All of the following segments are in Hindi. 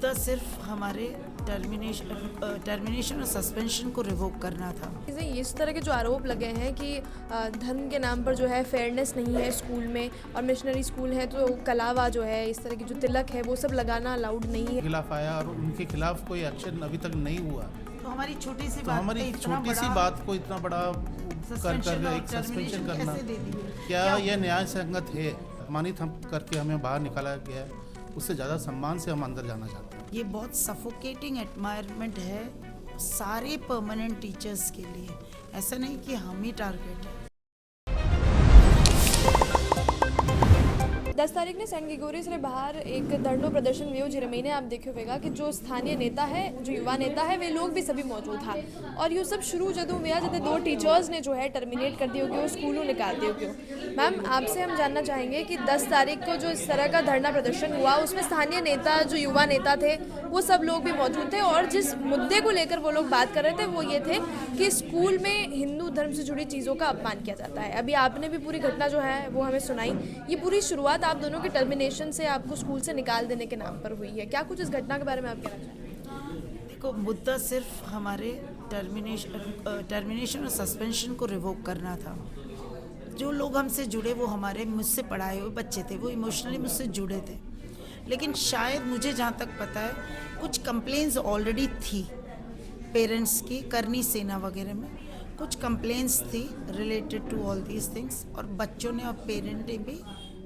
तो सिर्फ हमारे टर्मिनेशन और सस्पेंशन को रिवोक करना था। इस तरह के जो आरोप लगे हैं कि धर्म के नाम पर जो है फेयरनेस नहीं है स्कूल में, और मिशनरी स्कूल है तो कलावा जो है, इस तरह की जो तिलक है वो सब लगाना अलाउड नहीं है। खिलाफ आया और उनके खिलाफ कोई एक्शन अभी तक नहीं हुआ। तो हमारी छोटी सी बात को इतना बड़ा कर एक सस्पेंशन करना, क्या यह न्याय संगत है? अपमानित हम करके हमें बाहर निकाला गया है, उससे ज़्यादा सम्मान से हम अंदर जाना चाहते हैं। ये बहुत सफोकेटिंग एनवायरनमेंट है सारे परमानेंट टीचर्स के लिए। ऐसा नहीं कि हम ही टारगेट है। 10 तारीख ने सेंट ग्रेगोरियस रे बाहर एक धरनो प्रदर्शन हुए जिरमे ने आप देखे होगा कि जो स्थानीय नेता है, जो युवा नेता है, वे लोग भी सभी मौजूद था। और ये सब शुरू जदों हुआ जब 2 टीचर्स ने जो है टर्मिनेट कर दिया वो स्कूलों निकाल दिया। मैम, आपसे हम जानना चाहेंगे कि 10 तारीख को जो इस तरह का धरना प्रदर्शन हुआ उसमें स्थानीय नेता, जो युवा नेता थे, वो सब लोग भी मौजूद थे, और जिस मुद्दे को लेकर वो लोग बात कर रहे थे वो ये थे कि स्कूल में हिंदू धर्म से जुड़ी चीज़ों का अपमान किया जाता है। अभी आपने भी पूरी घटना जो है वो हमें सुनाई। ये पूरी शुरुआत आप दोनों के टर्मिनेशन से, आपको स्कूल से निकाल देने के नाम पर हुई है। क्या कुछ इस घटना के बारे में आप कहना चाहेंगे? देखो, मुद्दा सिर्फ हमारे टर्मिनेशन और सस्पेंशन को रिवोक करना था। जो लोग हमसे जुड़े वो हमारे मुझसे पढ़ाए हुए बच्चे थे, वो इमोशनली मुझसे जुड़े थे। लेकिन शायद मुझे जहाँ तक पता है कुछ कंप्लेंट्स ऑलरेडी थी पेरेंट्स की, करनी सेना वगैरह में कुछ कंप्लेंट्स थी related to all these things, और बच्चों ने और पेरेंट ने भी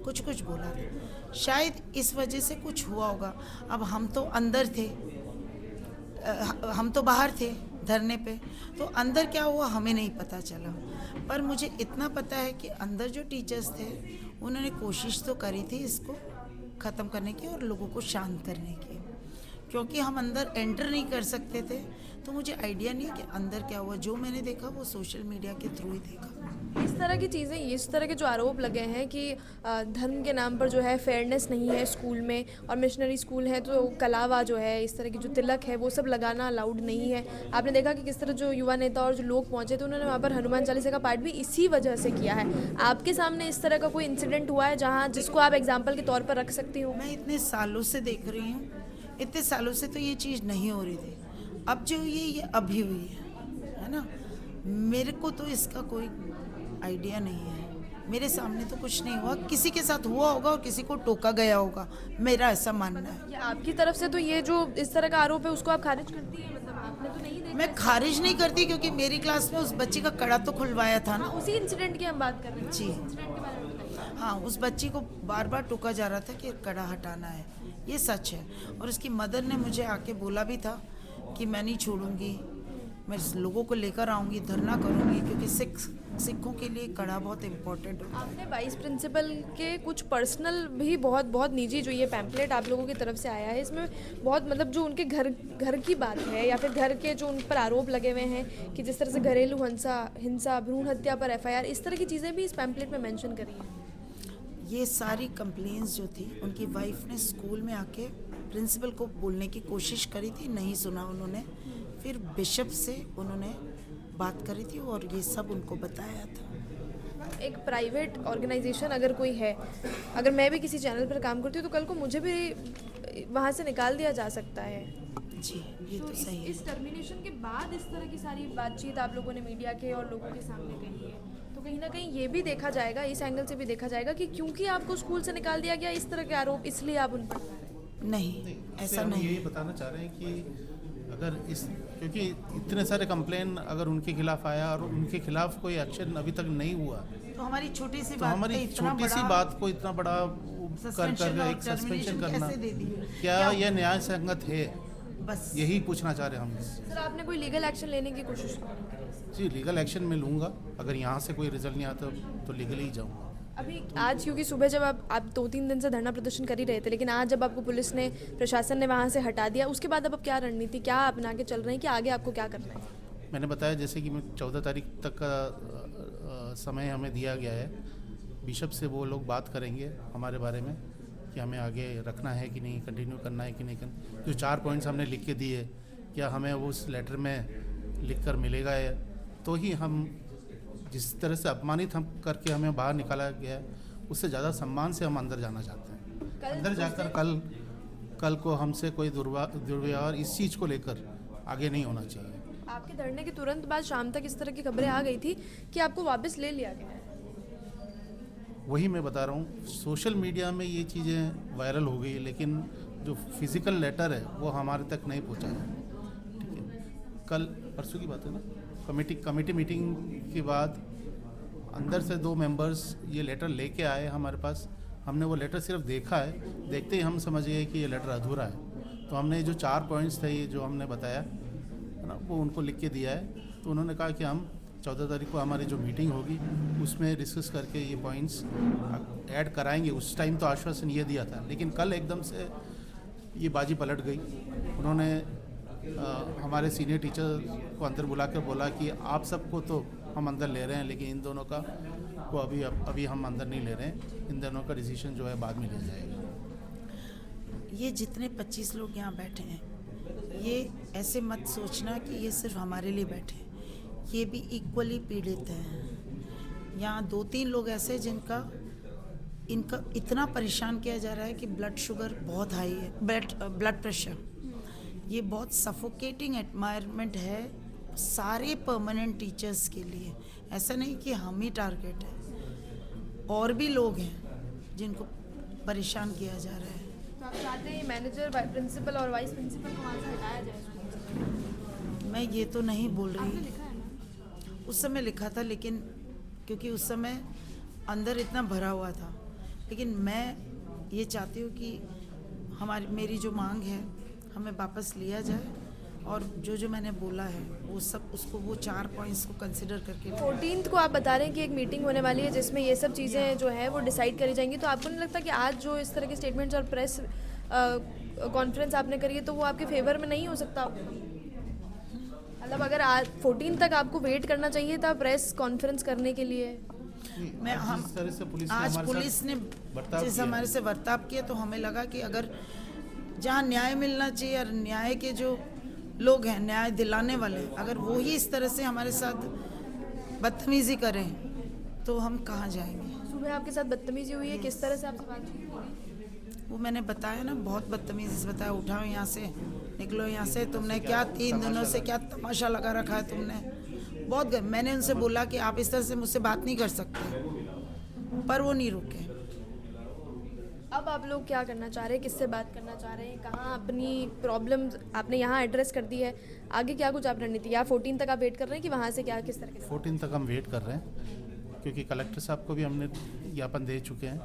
कुछ बोला था। शायद इस वजह से कुछ हुआ होगा। अब हम तो अंदर थे, हम तो बाहर थे धरने पे, तो अंदर क्या हुआ हमें नहीं पता चला। पर मुझे इतना पता है कि अंदर जो टीचर्स थे उन्होंने कोशिश तो करी थी इसको ख़त्म करने की और लोगों को शांत करने की। क्योंकि हम अंदर एंटर नहीं कर सकते थे तो मुझे आइडिया नहीं कि अंदर क्या हुआ। जो मैंने देखा वो सोशल मीडिया के थ्रू ही देखा। इस तरह की चीज़ें, इस तरह के जो आरोप लगे हैं कि धर्म के नाम पर जो है फेयरनेस नहीं है स्कूल में, और मिशनरी स्कूल है तो कलावा जो है, इस तरह की जो तिलक है वो सब लगाना अलाउड नहीं है। आपने देखा कि किस तरह जो युवा नेता और जो लोग पहुंचे थे उन्होंने वहाँ पर हनुमान चालीसा का पाठ भी इसी वजह से किया है। आपके सामने इस तरह का कोई इंसिडेंट हुआ है जहाँ जिसको आप एग्जाम्पल के तौर पर रख सकती हो? मैं इतने सालों से देख रही हूँ, इतने सालों से तो ये चीज़ नहीं हो रही थी। अब जो ये अभी हुई है ना, मेरे को तो इसका कोई आइडिया नहीं है। मेरे सामने तो कुछ नहीं हुआ, किसी के साथ हुआ होगा और किसी को टोका गया होगा, मेरा ऐसा मानना है। आपकी तरफ से तो ये जो इस तरह का आरोप है उसको आप खारिज करती है? मतलब आपने तो नहीं देखा? मैं खारिज नहीं करती, क्योंकि मेरी क्लास में उस बच्ची का कड़ा तो खुलवाया था ना। उसी इंसिडेंट की हम बात कर रहे हैं जी, इंसिडेंट के बारे में बताइए। हाँ, उस बच्ची को बार बार टोका जा रहा था कि कड़ा हटाना है, ये सच है। और उसकी मदर ने मुझे आके बोला भी था कि मैं नहीं छोड़ूंगी, मैं लोगों को लेकर आऊँगी, धरना करूँगी, क्योंकि सिखों के लिए कड़ा बहुत इम्पोर्टेंट होता है। आपने वाइस प्रिंसिपल के कुछ पर्सनल भी बहुत निजी जो ये पैम्पलेट आप लोगों की तरफ से आया है, इसमें बहुत मतलब जो उनके घर की बात है या फिर घर के जो उन पर आरोप लगे हुए हैं कि जिस तरह से घरेलू हिंसा, भ्रूण हत्या पर FIR, इस तरह की चीज़ें भी इस पैम्पलेट में मेंशन करी हैं। ये सारी कंप्लेंट्स जो थी उनकी वाइफ ने स्कूल में आके प्रिंसिपल को बोलने की कोशिश करी थी, नहीं सुना उन्होंने। फिर बिशप से उन्होंने बात करी थी और ये सब उनको बताया था। एक प्राइवेट ऑर्गेनाइजेशन अगर कोई है, अगर मैं भी किसी चैनल पर काम करती हूँ तो कल को मुझे भी वहाँ से निकाल दिया जा सकता है। जी, ये तो सही है। इस टर्मिनेशन के बाद इस तरह की सारी बातचीत आप लोगों ने मीडिया के और लोगों के सामने कही है, तो कहीं ना कहीं ये भी देखा जाएगा, इस एंगल से भी देखा जाएगा कि क्योंकि आपको स्कूल से निकाल दिया गया, इस तरह के आरोप इसलिए आप उन पर नहीं, ऐसा नहीं। यही बताना चाह रहे हैं कि अगर क्योंकि इतने सारे कंप्लेन अगर उनके खिलाफ आया और उनके खिलाफ कोई एक्शन अभी तक नहीं हुआ, तो हमारी छोटी सी बात को इतना बड़ा कर एक सस्पेंशन करना, क्या यह न्याय संगत है? बस यही पूछना चाह रहे हैं हम। सर, आपने कोई लीगल एक्शन लेने की कोशिश की? जी, लीगल एक्शन मैं लूँगा। अगर यहाँ से कोई रिजल्ट नहीं आता तो लीगली ही जाऊँगा। अभी आज क्योंकि सुबह जब आप 2-3 दिन से धरना प्रदर्शन कर ही रहे थे, लेकिन आज जब आपको पुलिस ने, प्रशासन ने वहाँ से हटा दिया, उसके बाद अब क्या रणनीति, क्या अपना के चल रहे हैं कि आगे आपको क्या करना है? मैंने बताया जैसे कि मैं 14 तारीख तक का समय हमें दिया गया है। बिशप से वो लोग बात करेंगे हमारे बारे में कि हमें आगे रखना है कि नहीं, कंटिन्यू करना है कि नहीं करना। जो 4 पॉइंट्स हमने लिख के दिए, क्या हमें उस लेटर में लिख कर मिलेगा है, तो ही हम जिस तरह से अपमानित हम करके हमें बाहर निकाला गया है, उससे ज़्यादा सम्मान से हम अंदर जाना चाहते हैं। अंदर जाकर कल को हमसे कोई दुर्व्यवहार इस चीज़ को लेकर आगे नहीं होना चाहिए। आपके धरने के तुरंत बाद शाम तक इस तरह की खबरें आ गई थी कि आपको वापस ले लिया गया है। वही मैं बता रहा हूँ, सोशल मीडिया में ये चीज़ें वायरल हो गई, लेकिन जो फिज़िकल लेटर है वो हमारे तक नहीं पहुँचा है। ठीक है, कल परसों की बात है ना, कमेटी मीटिंग के बाद अंदर से 2 मेंबर्स ये लेटर लेके आए हमारे पास। हमने वो लेटर सिर्फ देखा है, देखते ही हम समझ गए कि ये लेटर अधूरा है। तो हमने जो 4 पॉइंट्स थे ये जो हमने बताया है ना, वो उनको लिख के दिया है। तो उन्होंने कहा कि हम 14 तारीख को हमारी जो मीटिंग होगी उसमें डिस्कस करके ये पॉइंट्स ऐड कराएंगे। उस टाइम तो आश्वासन ये दिया था, लेकिन कल एकदम से ये बाजी पलट गई। उन्होंने हमारे सीनियर टीचर को अंदर बुला कर बोला कि आप सबको तो हम अंदर ले रहे हैं, लेकिन इन दोनों का को अभी हम अंदर नहीं ले रहे हैं। इन दोनों का डिसीजन जो है बाद में लिया जाएगा। ये जितने 25 लोग यहाँ बैठे हैं, ये ऐसे मत सोचना कि ये सिर्फ हमारे लिए बैठे हैं, ये भी इक्वली पीड़ित हैं। यहाँ 2-3 लोग ऐसे जिनका इनका इतना परेशान किया जा रहा है कि ब्लड शुगर बहुत हाई है, ब्लड प्रेशर। ये बहुत सफोकेटिंग एनवायरनमेंट है सारे परमानेंट टीचर्स के लिए। ऐसा नहीं कि हम ही टारगेट है, और भी लोग हैं जिनको परेशान किया जा रहा है। तो आप चाहते हैं मैनेजर, प्रिंसिपल और वाइस प्रिंसिपल को वहाँ से हटाया जाए? मैं ये तो नहीं बोल आपने रही, लिखा है ना? उस समय लिखा था, लेकिन क्योंकि उस समय अंदर इतना भरा हुआ था। लेकिन मैं ये चाहती हूँ कि मेरी जो मांग है हमें वापस लिया जाए, और जो मैंने बोला है वो सब वो 4 पॉइंट्स को कंसिडर करके 14 को आप बता रहे हैं कि एक मीटिंग होने वाली है जिसमें ये सब चीज़ें जो है वो डिसाइड करी जाएंगी। तो आपको नहीं लगता कि आज जो इस तरह के स्टेटमेंट्स और प्रेस कॉन्फ्रेंस आपने करी है तो वो आपके फेवर में नहीं हो सकता? मतलब अगर आज 14 तक आपको वेट करना चाहिए था प्रेस कॉन्फ्रेंस करने के लिए। आज पुलिस ने जैसे हमारे से बर्ताव किया, तो हमें लगा कि अगर जहाँ न्याय मिलना चाहिए और न्याय के जो लोग हैं, न्याय दिलाने वाले, अगर वो ही इस तरह से हमारे साथ बदतमीजी करें तो हम कहाँ जाएंगे। सुबह आपके साथ बदतमीजी हुई है, किस तरह से आपसे बातचीत हुई? वो मैंने बताया ना, बहुत बदतमीजी से बताया, उठाओ यहाँ से, निकलो यहाँ से, तुमने क्या 3 दिनों से क्या तमाशा लगा रखा है तुमने। बहुत मैंने उनसे बोला कि आप इस तरह से मुझसे बात नहीं कर सकते, पर वो नहीं रुके। अब आप लोग क्या करना चाह रहे हैं, किससे बात करना चाह रहे हैं, कहाँ अपनी प्रॉब्लम आपने यहाँ एड्रेस कर दी है, आगे क्या कुछ आप रणनीति, या 14 तक आप वेट कर रहे हैं कि वहाँ से क्या किस तरह के? 14 तक हम वेट कर रहे हैं, क्योंकि कलेक्टर साहब को भी हमने ज्ञापन दे चुके हैं,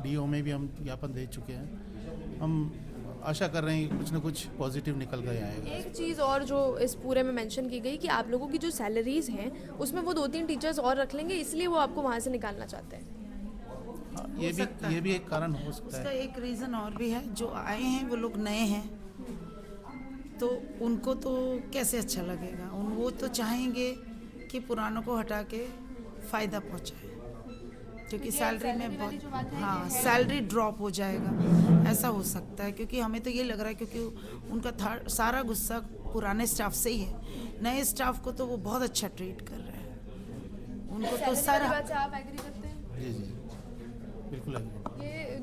डीओ में भी हम ज्ञापन दे चुके हैं। हम आशा कर रहे हैं कि कुछ ना कुछ पॉजिटिव निकल कर आएगा। एक चीज़ और जो इस पूरे में मेंशन की गई कि आप लोगों की जो सैलरीज हैं उसमें वो 2-3 टीचर्स और रख लेंगे, इसलिए वो आपको वहाँ से निकालना चाहते हैं। ये भी एक कारण हो सकता उसका है। एक रीज़न और भी है, जो आए हैं वो लोग नए हैं, तो उनको तो कैसे अच्छा लगेगा। वो तो चाहेंगे कि पुरानों को हटा के फ़ायदा पहुंचाए, क्योंकि सैलरी में बहुत सैलरी ड्रॉप हो जाएगा, ऐसा हो सकता है। क्योंकि हमें तो ये लग रहा है, क्योंकि उनका सारा गुस्सा पुराने स्टाफ से ही है। नए स्टाफ को तो वो बहुत अच्छा ट्रीट कर रहे हैं, उनको तो सारा। आप एग्री करते हैं? जी जी बिल्कुल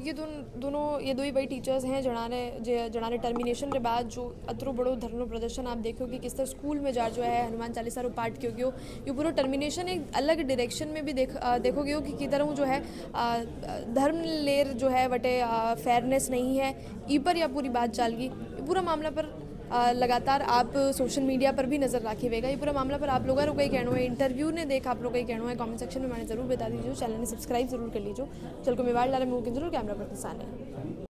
ये दोनों ये दो ही वही टीचर्स हैं जनाने टर्मिनेशन के बाद जो अतरो बड़ो धरनो प्रदर्शन आप देखो कि किस तरह स्कूल में जो है हनुमान चालीसा रो पाठ क्यों गयो, ये पूरा टर्मिनेशन एक अलग डायरेक्शन में भी देखोगे हो कि तरह जो है धर्म लेर जो है वटे फेयरनेस नहीं है ई पर या पूरी बात चल गई। पूरा मामला पर लगातार आप सोशल मीडिया पर भी नज़र रखिएगा। ये पूरा मामला पर आप लोगों का ही कहना है, इंटरव्यू ने देख आप लोगों का ही कहना है, कमेंट सेक्शन में मैंने ज़रूर बता दीजिए। चैनल ने सब्सक्राइब जरूर कर लीजिए। चल को मेवाड़ लाल मुँह जरूर कैमरा पर किसान है।